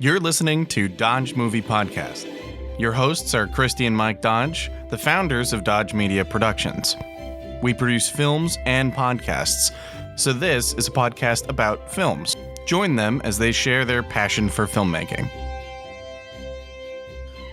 You're listening to Dodge Movie Podcast. Your hosts are Christy and Mike Dodge, the founders of Dodge Media Productions. We produce films and podcasts, so this is a podcast about films. Join them as they share their passion for filmmaking.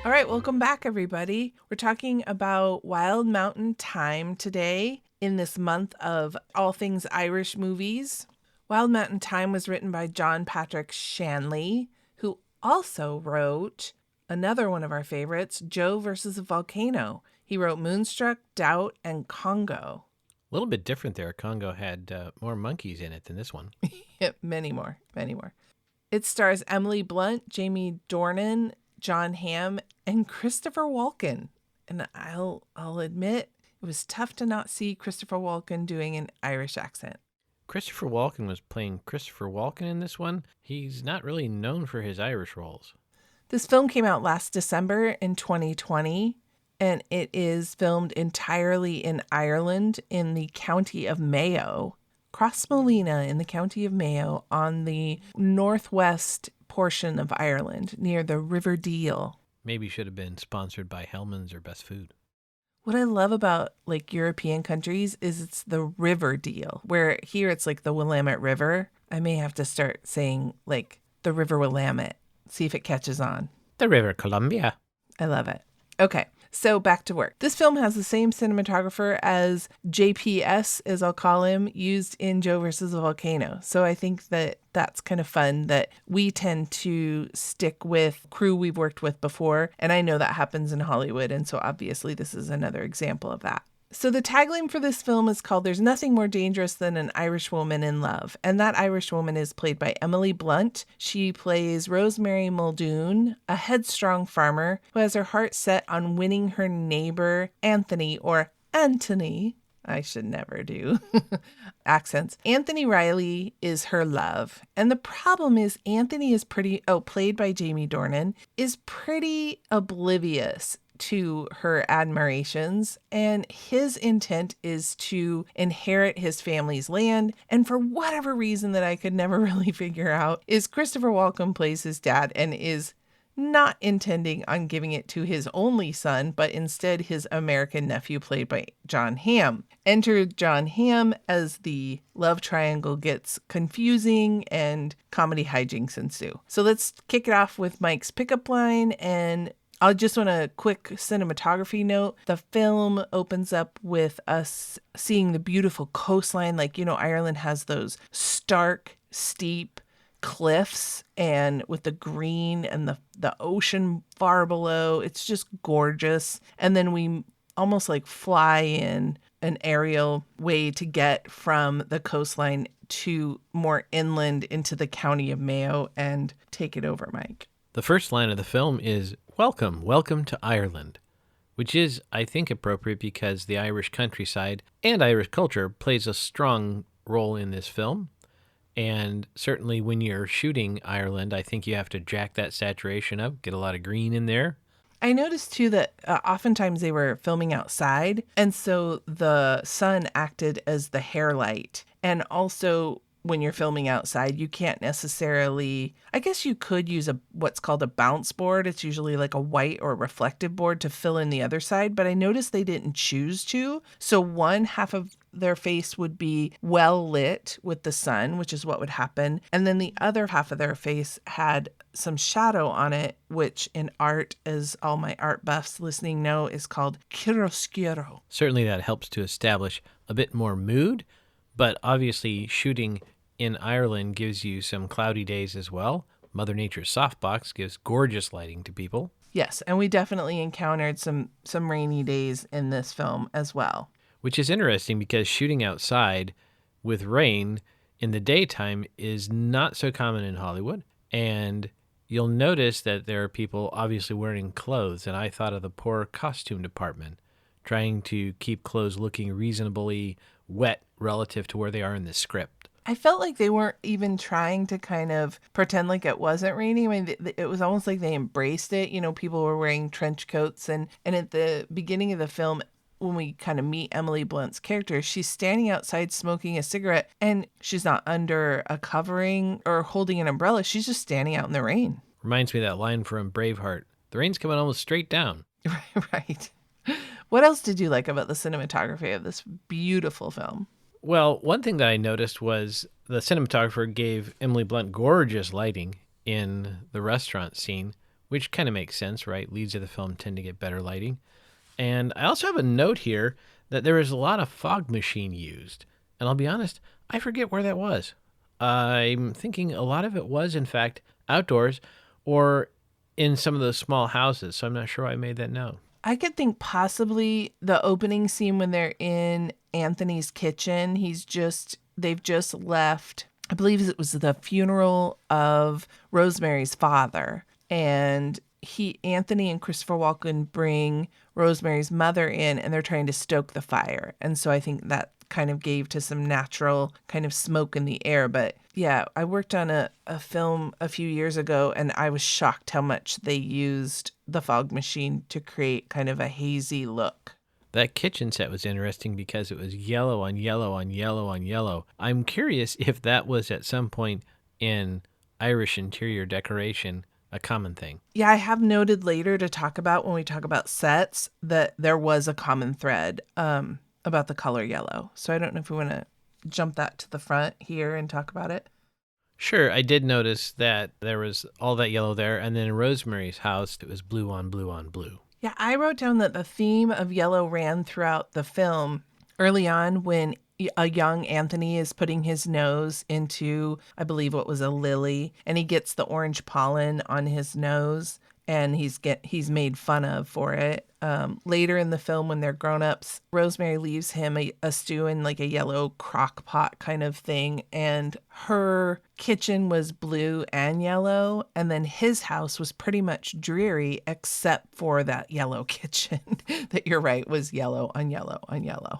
All right, welcome back, everybody. We're talking about Wild Mountain Thyme today in this month of all things Irish movies. Wild Mountain Thyme was written by John Patrick Shanley, who also wrote another one of our favorites, Joe versus a Volcano. He wrote Moonstruck, Doubt, and Congo. A little bit different there. Congo had more monkeys in it than this one. Yeah, many more. It stars Emily Blunt, Jaime Dornan, Jon Hamm, and Christopher Walken. And I'll admit, it was tough to not see Christopher Walken doing an Irish accent. Christopher Walken was playing Christopher Walken in this one. He's not really known for his Irish roles. This film came out last December in 2020, and it is filmed entirely in Ireland in the county of Mayo, Crossmolina in the county of Mayo on the northwest portion of Ireland near the River Deal. Maybe should have been sponsored by Hellman's or Best Food. What I love about European countries is it's the river deal, where here it's like the Willamette River. I may have to start saying the River Willamette, see if it catches on. The River Columbia. I love it. Okay, so back to work. This film has the same cinematographer as JPS, as I'll call him, used in Joe versus a Volcano. So I think that that's kind of fun that we tend to stick with crew we've worked with before. And I know that happens in Hollywood. And so obviously this is another example of that. So the tagline for this film is called There's Nothing More Dangerous Than an Irish Woman in Love. And that Irish woman is played by Emily Blunt. She plays Rosemary Muldoon, a headstrong farmer who has her heart set on winning her neighbor Anthony, or Antony. I should never do accents. Anthony Riley is her love. And the problem is Anthony is played by Jaime Dornan, is pretty oblivious to her admirations, and his intent is to inherit his family's land. And for whatever reason that I could never really figure out, is Christopher Walken plays his dad and is not intending on giving it to his only son, but instead his American nephew played by Jon Hamm. Enter Jon Hamm as the love triangle gets confusing and comedy hijinks ensue. So let's kick it off with Mike's pickup line, and I just want a quick cinematography note. The film opens up with us seeing the beautiful coastline. Ireland has those stark, steep cliffs, and with the green and the ocean far below. It's just gorgeous. And then we almost fly in an aerial way to get from the coastline to more inland into the county of Mayo. And take it over, Mike. The first line of the film is, welcome to Ireland, which is, I think, appropriate because the Irish countryside and Irish culture plays a strong role in this film. And certainly when you're shooting Ireland, I think you have to jack that saturation up, get a lot of green in there. I noticed, too, that oftentimes they were filming outside, and so the sun acted as the hair light. And also, when you're filming outside, you can't necessarily, I guess you could use what's called a bounce board. It's usually like a white or reflective board to fill in the other side, but I noticed they didn't choose to. So one half of their face would be well lit with the sun, which is what would happen. And then the other half of their face had some shadow on it, which in art, as all my art buffs listening know, is called chiaroscuro. Certainly that helps to establish a bit more mood, but obviously shooting in Ireland gives you some cloudy days as well. Mother Nature's softbox gives gorgeous lighting to people. Yes, and we definitely encountered some rainy days in this film as well. Which is interesting because shooting outside with rain in the daytime is not so common in Hollywood. And you'll notice that there are people obviously wearing clothes, and I thought of the poor costume department trying to keep clothes looking reasonably wet relative to where they are in the script. I felt like they weren't even trying to kind of pretend like it wasn't raining. I mean, it was almost like they embraced it. People were wearing trench coats, and at the beginning of the film, when we kind of meet Emily Blunt's character, she's standing outside smoking a cigarette, and she's not under a covering or holding an umbrella. She's just standing out in the rain. Reminds me of that line from Braveheart. The rain's coming almost straight down. Right. What else did you like about the cinematography of this beautiful film? Well, one thing that I noticed was the cinematographer gave Emily Blunt gorgeous lighting in the restaurant scene, which kind of makes sense, right? Leads of the film tend to get better lighting. And I also have a note here that there is a lot of fog machine used. And I'll be honest, I forget where that was. I'm thinking a lot of it was, in fact, outdoors or in some of those small houses. So I'm not sure why I made that note. I could think possibly the opening scene when they're in Anthony's kitchen. They've just left, I believe it was the funeral of Rosemary's father. And Anthony and Christopher Walken bring Rosemary's mother in, and they're trying to stoke the fire. And so I think that kind of gave to some natural kind of smoke in the air. But yeah, I worked on a film a few years ago, and I was shocked how much they used the fog machine to create kind of a hazy look. That kitchen set was interesting because it was yellow on yellow on yellow on yellow. I'm curious if that was at some point in Irish interior decoration a common thing. Yeah, I have noted later to talk about when we talk about sets that there was a common thread about the color yellow. So I don't know if we want to jump that to the front here and talk about it. Sure, I did notice that there was all that yellow there, and then in Rosemary's house, it was blue on blue on blue. Yeah, I wrote down that the theme of yellow ran throughout the film. Early on, when a young Anthony is putting his nose into, I believe what was a lily, and he gets the orange pollen on his nose, and he's made fun of for it. Later in the film, when they're grown-ups, Rosemary leaves him a stew in like a yellow crock pot kind of thing, and her kitchen was blue and yellow, and then his house was pretty much dreary except for that yellow kitchen that, you're right, was yellow on yellow on yellow.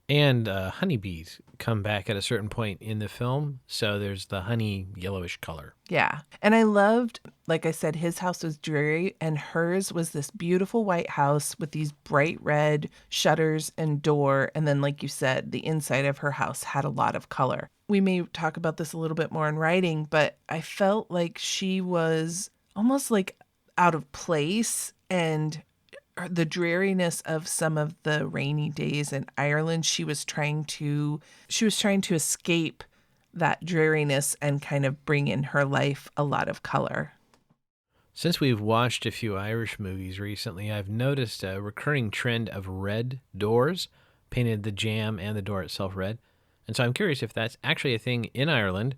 And honeybees come back at a certain point in the film, so there's the honey yellowish color. Yeah. And I loved, like I said, his house was dreary, and hers was this beautiful white house with these bright red shutters and door. And then, like you said, the inside of her house had a lot of color. We may talk about this a little bit more in writing, but I felt like she was almost like out of place, and the dreariness of some of the rainy days in Ireland, she was trying to escape that dreariness and kind of bring in her life a lot of color. Since we've watched a few Irish movies recently, I've noticed a recurring trend of red doors, painted the jamb and the door itself red. And so I'm curious if that's actually a thing in Ireland,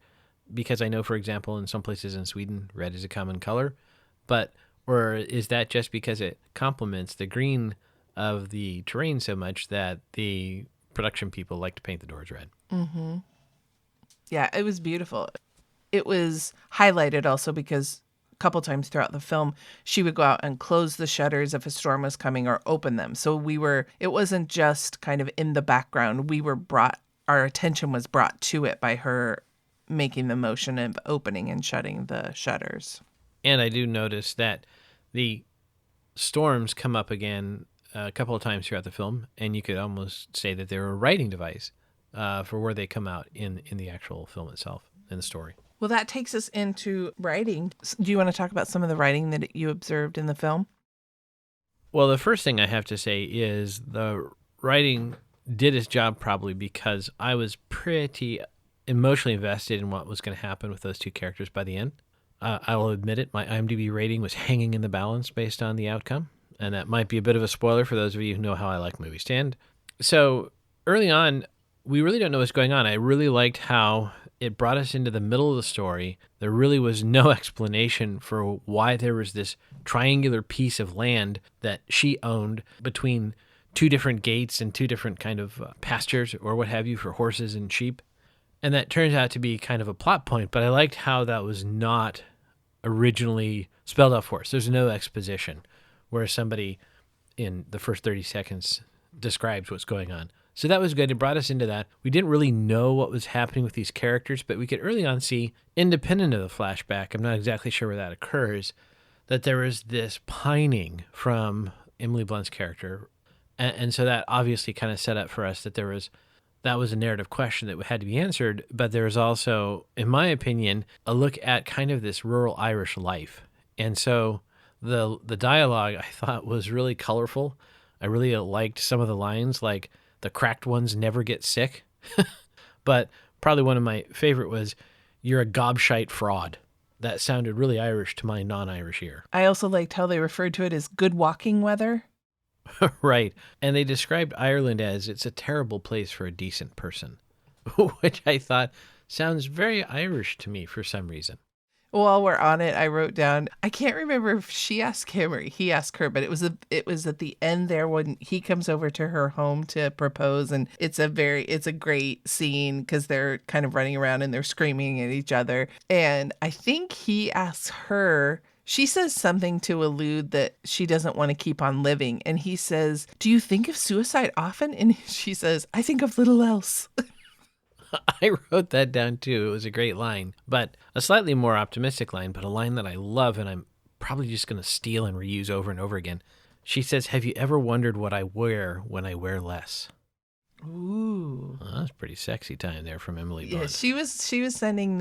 because I know, for example, in some places in Sweden, red is a common color, or is that just because it complements the green of the terrain so much that the production people like to paint the doors red? Mm-hmm. Yeah, it was beautiful. It was highlighted also because a couple times throughout the film, she would go out and close the shutters if a storm was coming or open them. So it wasn't just kind of in the background. Our attention was brought to it by her making the motion of opening and shutting the shutters. And I do notice that the storms come up again a couple of times throughout the film, and you could almost say that they're a writing device for where they come out in the actual film itself, in the story. Well, that takes us into writing. Do you want to talk about some of the writing that you observed in the film? Well, the first thing I have to say is the writing did its job probably because I was pretty emotionally invested in what was going to happen with those two characters by the end. I will admit it, my IMDb rating was hanging in the balance based on the outcome, and that might be a bit of a spoiler for those of you who know how I like movies to end. So early on, we really don't know what's going on. I really liked how it brought us into the middle of the story. There really was no explanation for why there was this triangular piece of land that she owned between two different gates and two different kind of pastures or what have you for horses and sheep. And that turns out to be kind of a plot point, but I liked how that was not originally spelled out for us. There's no exposition where somebody in the first 30 seconds describes what's going on. So that was good. It brought us into that. We didn't really know what was happening with these characters, but we could early on see, independent of the flashback, I'm not exactly sure where that occurs, that there was this pining from Emily Blunt's character. And so that obviously kind of set up for us that that was a narrative question that had to be answered, but there was also, in my opinion, a look at kind of this rural Irish life And so the dialogue I thought was really colorful. I really liked some of the lines, like the cracked ones never get sick. But probably one of my favorite was, "You're a gobshite fraud." That sounded really Irish to my non-Irish ear. I also liked how they referred to it as good walking weather. Right. And they described Ireland as it's a terrible place for a decent person, which I thought sounds very Irish to me for some reason. While we're on it, I wrote down, I can't remember if she asked him or he asked her, but it was at the end there when he comes over to her home to propose, and it's a great scene because they're kind of running around and they're screaming at each other. And I think he asks her, she says something to allude that she doesn't want to keep on living. And he says, "Do you think of suicide often?" And she says, "I think of little else." I wrote that down too. It was a great line, but a slightly more optimistic line, but a line that I love and I'm probably just going to steal and reuse over and over again. She says, "Have you ever wondered what I wear when I wear less?" Ooh. Well, that's pretty sexy time there from Emily Blunt. Yeah, she was sending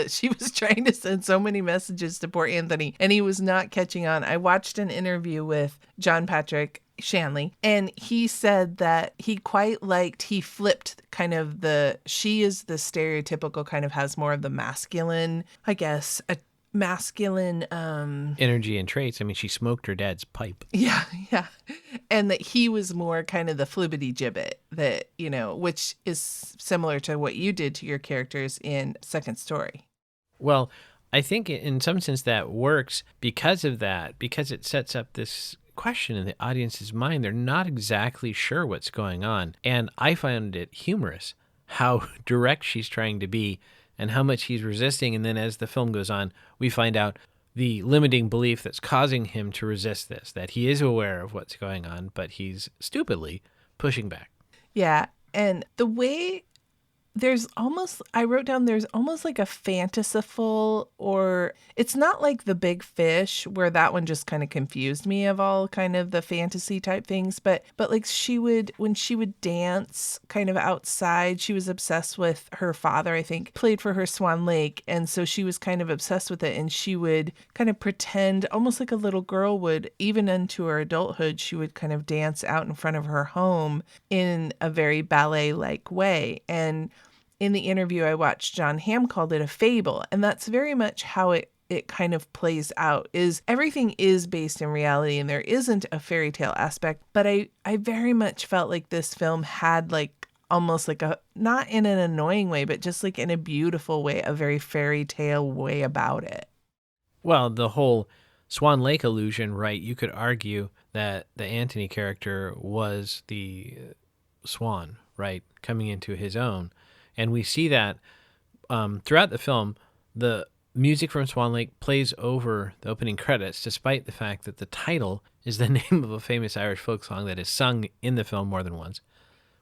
she was trying to send so many messages to poor Anthony, and he was not catching on. I watched an interview with John Patrick Shanley, and he said that he flipped kind of she is the stereotypical kind of has more of the masculine, I guess, a masculine energy and traits. I mean, she smoked her dad's pipe. Yeah. And that he was more kind of the flibbity gibbet that, which is similar to what you did to your characters in Second Story. Well, I think in some sense that works because of that, because it sets up this question in the audience's mind. They're not exactly sure what's going on. And I found it humorous how direct she's trying to be and how much he's resisting. And then as the film goes on, we find out the limiting belief that's causing him to resist this, that he is aware of what's going on, but he's stupidly pushing back. Yeah. And the way I wrote down, there's almost like a fanciful, or it's not like The Big Fish where that one just kind of confused me of all kind of the fantasy type things. But like when she would dance kind of outside, she was obsessed with her father, I think, played for her Swan Lake. And so she was kind of obsessed with it. And she would kind of pretend almost like a little girl would, even into her adulthood, she would kind of dance out in front of her home in a very ballet-like way. And in the interview I watched, Jon Hamm called it a fable. And that's very much how it kind of plays out, is everything is based in reality and there isn't a fairy tale aspect. But I very much felt like this film had like almost like not in an annoying way, but just like in a beautiful way, a very fairy tale way about it. Well, the whole Swan Lake illusion, right? You could argue that the Anthony character was the swan, right? Coming into his own. And we see that throughout the film, the music from Swan Lake plays over the opening credits, despite the fact that the title is the name of a famous Irish folk song that is sung in the film more than once.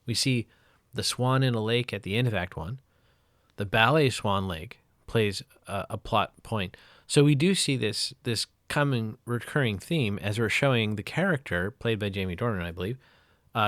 We see the swan in a lake at the end of Act 1. The ballet Swan Lake plays a plot point. So we do see this common recurring theme as we're showing the character, played by Jaime Dornan, I believe,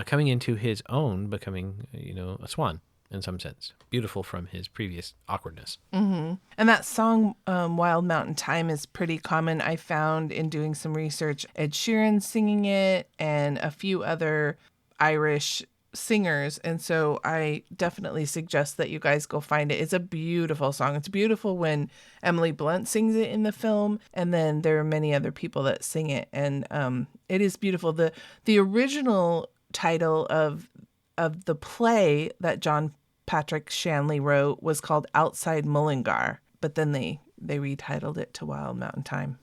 coming into his own, becoming, a swan. In some sense, beautiful from his previous awkwardness. Mm-hmm. And that song, Wild Mountain Thyme, is pretty common. I found in doing some research, Ed Sheeran singing it and a few other Irish singers. And so I definitely suggest that you guys go find it. It's a beautiful song. It's beautiful when Emily Blunt sings it in the film. And then there are many other people that sing it. And it is beautiful. The original title of the play that John Patrick Shanley wrote was called Outside Mullingar, but then they retitled it to Wild Mountain Thyme.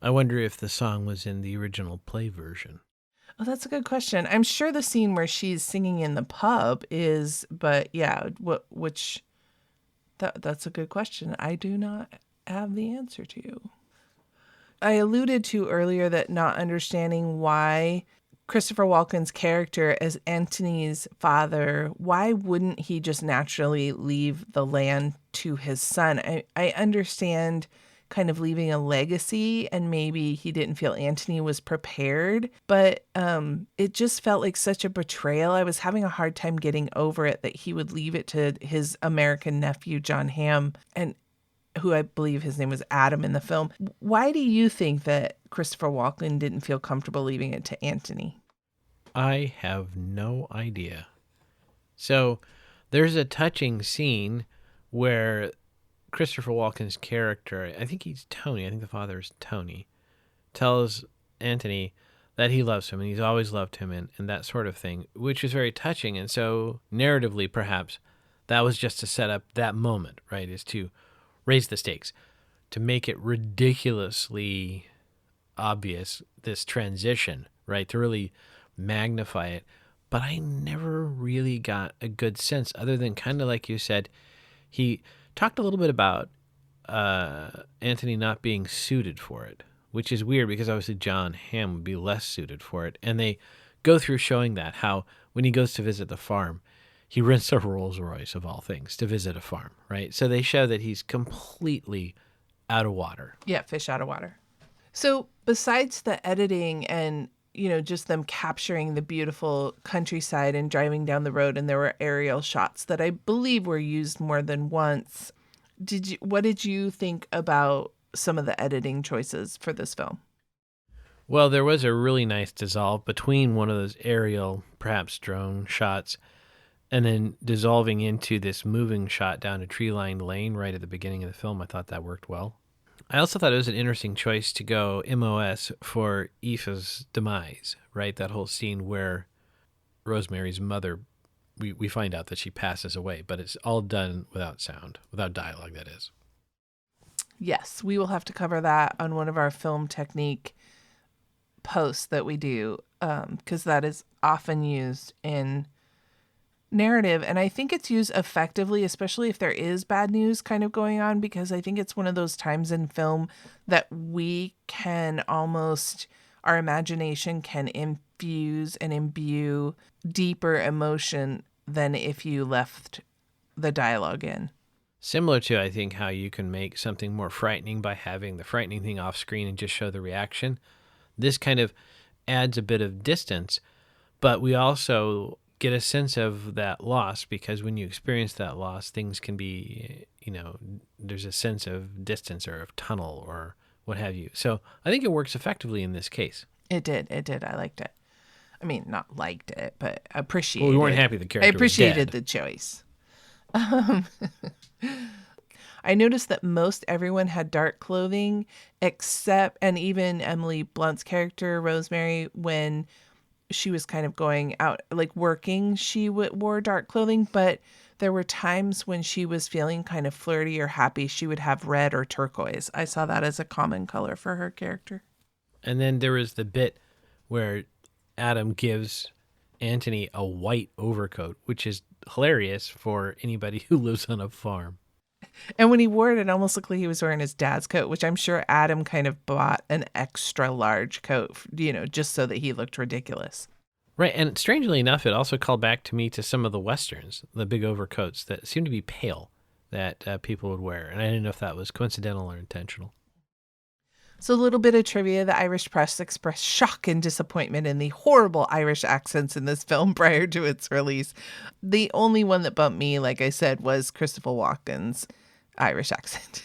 I wonder if the song was in the original play version. Oh, that's a good question. I'm sure the scene where she's singing in the pub is, but yeah, that's a good question. I do not have the answer to. I alluded to earlier that not understanding why Christopher Walken's character as Antony's father, why wouldn't he just naturally leave the land to his son? I understand kind of leaving a legacy, and maybe he didn't feel Antony was prepared, but it just felt like such a betrayal. I was having a hard time getting over it that he would leave it to his American nephew, Jon Hamm. And who I believe his name was Adam in the film. Why do you think that Christopher Walken didn't feel comfortable leaving it to Anthony? I have no idea. So there's a touching scene where Christopher Walken's character, I think he's Tony, I think the father is Tony, tells Anthony that he loves him and he's always loved him and that sort of thing, which is very touching. And so narratively, perhaps, that was just to set up that moment, right, is to raise the stakes, to make it ridiculously obvious, this transition, right, to really magnify it. But I never really got a good sense, other than kind of like you said, he talked a little bit about Anthony not being suited for it, which is weird because obviously Jon Hamm would be less suited for it. And they go through showing that, how when he goes to visit the farm, he rents a Rolls Royce of all things to visit a farm, right? So they show that he's completely out of water. Yeah, fish out of water. So besides the editing and, just them capturing the beautiful countryside and driving down the road, and there were aerial shots that I believe were used more than once. What did you think about some of the editing choices for this film? Well, there was a really nice dissolve between one of those aerial, perhaps drone shots, and then dissolving into this moving shot down a tree-lined lane right at the beginning of the film. I thought that worked well. I also thought it was an interesting choice to go MOS for Aoife's demise, right? That whole scene where Rosemary's mother, we find out that she passes away, but it's all done without sound, without dialogue, that is. Yes, we will have to cover that on one of our film technique posts that we do, because that is often used in narrative, and I think it's used effectively, especially if there is bad news kind of going on, because I think it's one of those times in film that we can almost, our imagination can infuse and imbue deeper emotion than if you left the dialogue in. Similar to, I think, how you can make something more frightening by having the frightening thing off screen and just show the reaction. This kind of adds a bit of distance, but we also get a sense of that loss, because when you experience that loss, things can be, there's a sense of distance or of tunnel or what have you. So I think it works effectively in this case. It did. I liked it. I mean, not liked it, but appreciated. Well, we weren't happy the character I appreciated was the choice. I noticed that most everyone had dark clothing, except, and even Emily Blunt's character, Rosemary, when she was kind of going out, like working, she wore dark clothing, but there were times when she was feeling kind of flirty or happy, she would have red or turquoise. I saw that as a common color for her character. And then there was the bit where Adam gives Anthony a white overcoat, which is hilarious for anybody who lives on a farm. And when he wore it, it almost looked like he was wearing his dad's coat, which I'm sure Adam kind of bought an extra large coat, just so that he looked ridiculous. Right. And strangely enough, it also called back to me to some of the Westerns, the big overcoats that seem to be pale that people would wear. And I didn't know if that was coincidental or intentional. So a little bit of trivia. The Irish press expressed shock and disappointment in the horrible Irish accents in this film prior to its release. The only one that bumped me, like I said, was Christopher Walken's Irish accent.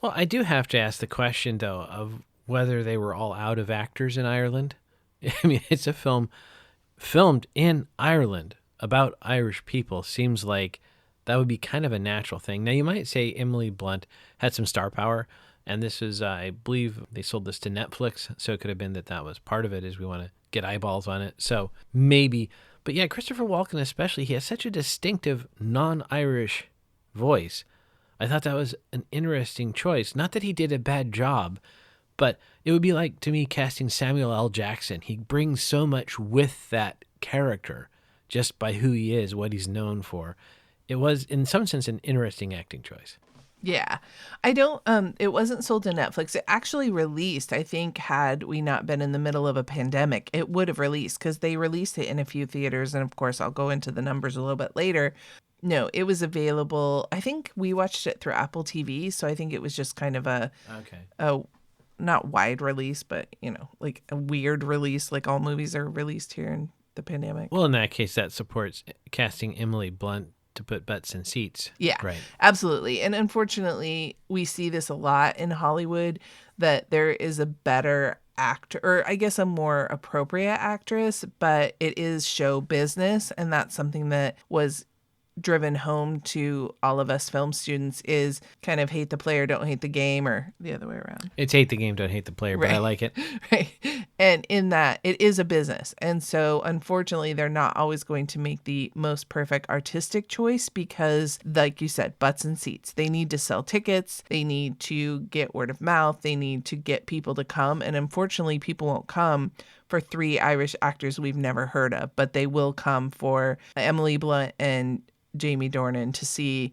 Well, I do have to ask the question, though, of whether they were all out of actors in Ireland. I mean, it's a film filmed in Ireland about Irish people. Seems like that would be kind of a natural thing. Now, you might say Emily Blunt had some star power, and this is, I believe they sold this to Netflix, so it could have been that was part of it, is we want to get eyeballs on it. So maybe. But yeah, Christopher Walken especially, he has such a distinctive non-Irish voice. I thought that was an interesting choice. Not that he did a bad job, but it would be like, to me, casting Samuel L. Jackson. He brings so much with that character just by who he is, what he's known for. It was, in some sense, an interesting acting choice. Yeah. It wasn't sold to Netflix. It actually released, I think, had we not been in the middle of a pandemic, it would have released, because they released it in a few theaters. And of course, I'll go into the numbers a little bit later. No, it was available. I think we watched it through Apple TV. So I think it was just kind of a not wide release, but, like a weird release, like all movies are released here in the pandemic. Well, in that case, that supports casting Emily Blunt to put butts in seats. Yeah, Right. absolutely. And unfortunately, we see this a lot in Hollywood, that there is a better actor, or I guess a more appropriate actress, but it is show business. And that's something that was driven home to all of us film students, is kind of hate the player, don't hate the game, or the other way around. It's hate the game, don't hate the player, but I like it. Right. And in that, it is a business. And so unfortunately, they're not always going to make the most perfect artistic choice because, like you said, butts and seats. They need to sell tickets. They need to get word of mouth. They need to get people to come. And unfortunately, people won't come for 3 Irish actors we've never heard of, but they will come for Emily Blunt and Jaime Dornan to see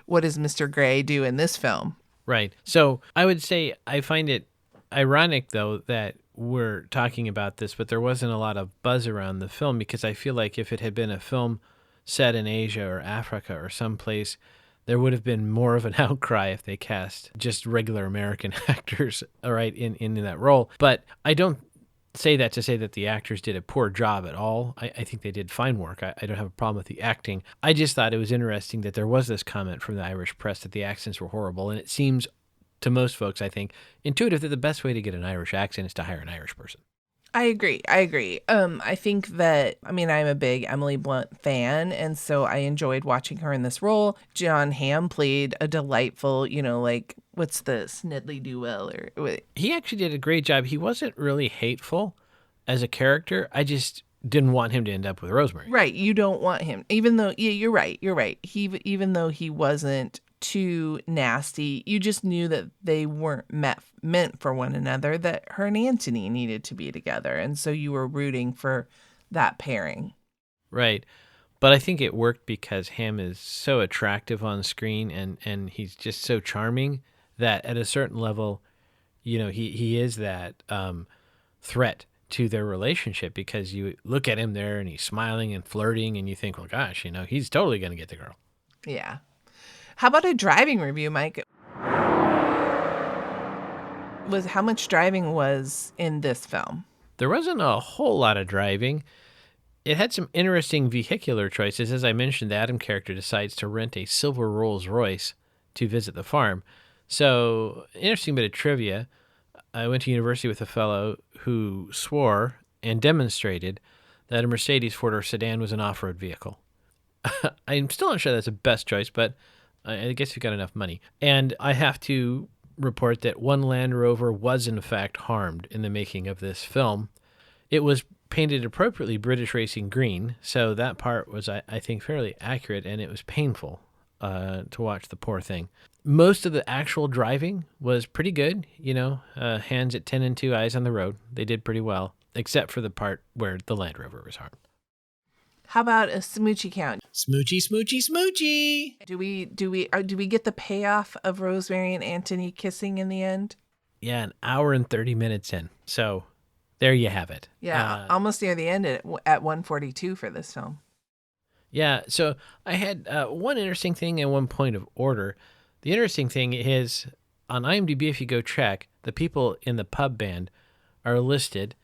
what does Mr. Grey do in this film. Right. So I would say I find it ironic, though, that we're talking about this, but there wasn't a lot of buzz around the film, because I feel like if it had been a film set in Asia or Africa or someplace, there would have been more of an outcry if they cast just regular American actors, all right, in that role. But I don't say that to say that the actors did a poor job at all. I think they did fine work. I don't have a problem with the acting. I just thought it was interesting that there was this comment from the Irish press that the accents were horrible. And it seems to most folks, I think, intuitive that the best way to get an Irish accent is to hire an Irish person. I agree. I think that, I'm a big Emily Blunt fan, and so I enjoyed watching her in this role. Jon Hamm played a delightful, what's the Snedley Duell? He actually did a great job. He wasn't really hateful as a character. I just didn't want him to end up with Rosemary. Right. You don't want him, even though, yeah, you're right. Even though he wasn't too nasty, you just knew that they weren't meant for one another, that her and Antony needed to be together. And so you were rooting for that pairing. Right. But I think it worked because Hamm is so attractive on screen and he's just so charming that at a certain level, he is that threat to their relationship, because you look at him there and he's smiling and flirting and you think, well, gosh, he's totally going to get the girl. Yeah. How about a driving review, Mike? How much driving was in this film? There wasn't a whole lot of driving. It had some interesting vehicular choices. As I mentioned, the Adam character decides to rent a silver Rolls Royce to visit the farm. So, interesting bit of trivia. I went to university with a fellow who swore and demonstrated that a Mercedes four-door sedan was an off-road vehicle. I'm still not sure that's the best choice, but I guess you've got enough money. And I have to report that one Land Rover was in fact harmed in the making of this film. It was painted appropriately British racing green, so that part was, I think, fairly accurate, and it was painful to watch the poor thing. Most of the actual driving was pretty good, hands at 10 and 2, eyes on the road. They did pretty well, except for the part where the Land Rover was harmed. How about a smoochie count? Smoochy, smoochy, smoochy. Do we get the payoff of Rosemary and Antony kissing in the end? Yeah, an hour and 30 minutes in. So there you have it. Yeah, almost near the end at 1:42 for this film. Yeah, so I had one interesting thing and one point of order. The interesting thing is, on IMDb, if you go check, the people in the pub band are listed,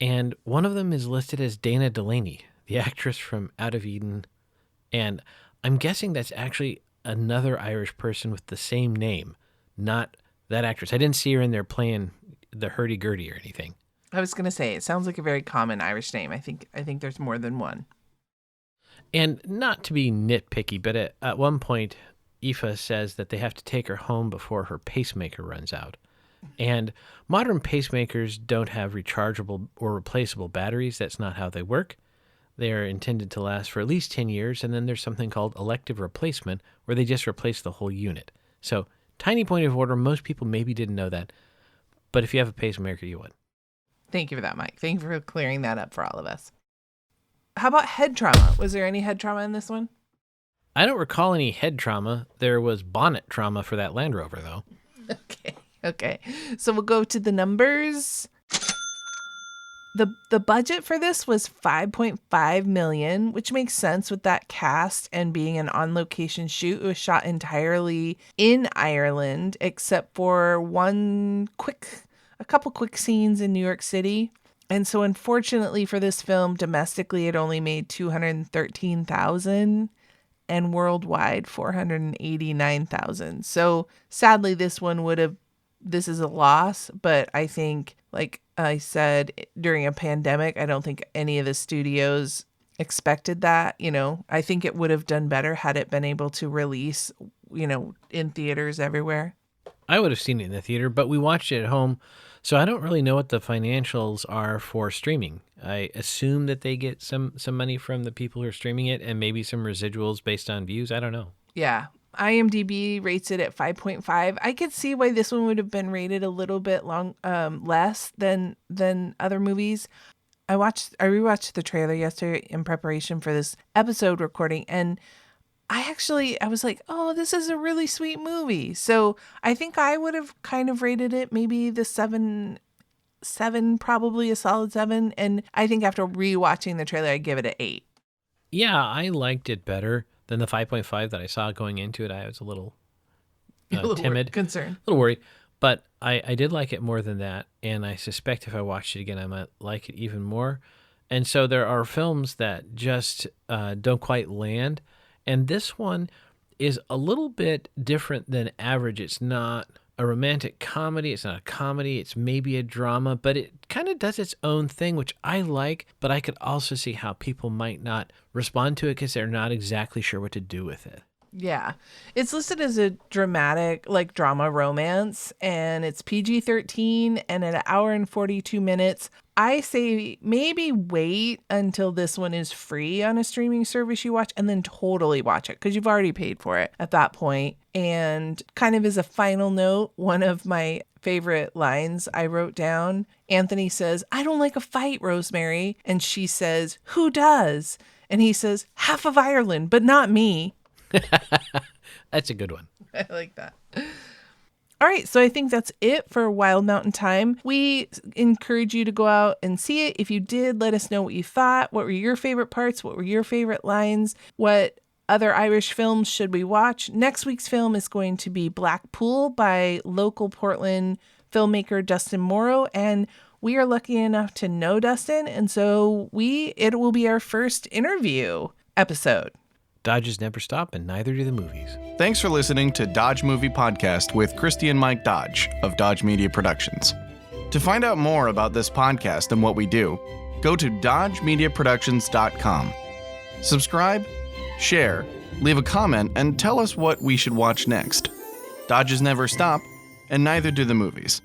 and one of them is listed as Dana Delaney, the actress from Out of Eden. And I'm guessing that's actually another Irish person with the same name, not that actress. I didn't see her in there playing the hurdy-gurdy or anything. I was going to say, it sounds like a very common Irish name. I think there's more than one. And not to be nitpicky, but at one point, Aoife says that they have to take her home before her pacemaker runs out. And modern pacemakers don't have rechargeable or replaceable batteries. That's not how they work. They are intended to last for at least 10 years, and then there's something called elective replacement, where they just replace the whole unit. So, tiny point of order, most people maybe didn't know that, but if you have a pacemaker, you would. Thank you for that, Mike. Thank you for clearing that up for all of us. How about head trauma? Was there any head trauma in this one? I don't recall any head trauma. There was bonnet trauma for that Land Rover, though. Okay. So we'll go to the numbers. The budget for this was $5.5 million, which makes sense with that cast and being an on-location shoot. It was shot entirely in Ireland, except for a couple quick scenes in New York City. And so unfortunately for this film, domestically, it only made $213,000. and worldwide 489,000. So sadly, this is a loss, but I think, like I said, during a pandemic, I don't think any of the studios expected that. I think it would have done better had it been able to release, in theaters everywhere. I would have seen it in the theater, but we watched it at home, so I don't really know what the financials are for streaming. I assume that they get some money from the people who are streaming it and maybe some residuals based on views. I don't know. Yeah. IMDb rates it at 5.5. I could see why this one would have been rated a little bit less than other movies. I rewatched the trailer yesterday in preparation for this episode recording, and I was like, oh, this is a really sweet movie. So I think I would have kind of rated it maybe the 7, probably a solid 7. And I think after rewatching the trailer, I'd give it an 8. Yeah, I liked it better than the 5.5 that I saw going into it. I was a little timid. Concerned. A little worried. But I did like it more than that. And I suspect if I watched it again, I might like it even more. And so there are films that just don't quite land. And this one is a little bit different than average. It's not a romantic comedy. It's not a comedy. It's maybe a drama, but it kind of does its own thing, which I like. But I could also see how people might not respond to it because they're not exactly sure what to do with it. Yeah. It's listed as a dramatic, drama romance, and it's PG-13 and at 1 hour and 42 minutes. I say maybe wait until this one is free on a streaming service you watch and then totally watch it because you've already paid for it at that point. And kind of as a final note, one of my favorite lines I wrote down, Anthony says, "I don't like a fight, Rosemary." And she says, "Who does?" And he says, "Half of Ireland, but not me." That's a good one. I like that. All right, so I think that's it for Wild Mountain Thyme. We encourage you to go out and see it. If you did, let us know what you thought. What were your favorite parts? What were your favorite lines? What other Irish films should we watch? Next week's film is going to be Blackpool by local Portland filmmaker Dustin Morrow, and we are lucky enough to know Dustin, and so it will be our first interview episode. Dodges never stop, and neither do the movies. Thanks for listening to Dodge Movie Podcast with Christy and Mike Dodge of Dodge Media Productions. To find out more about this podcast and what we do, go to dodgemediaproductions.com. Subscribe, share, leave a comment, and tell us what we should watch next. Dodges never stop, and neither do the movies.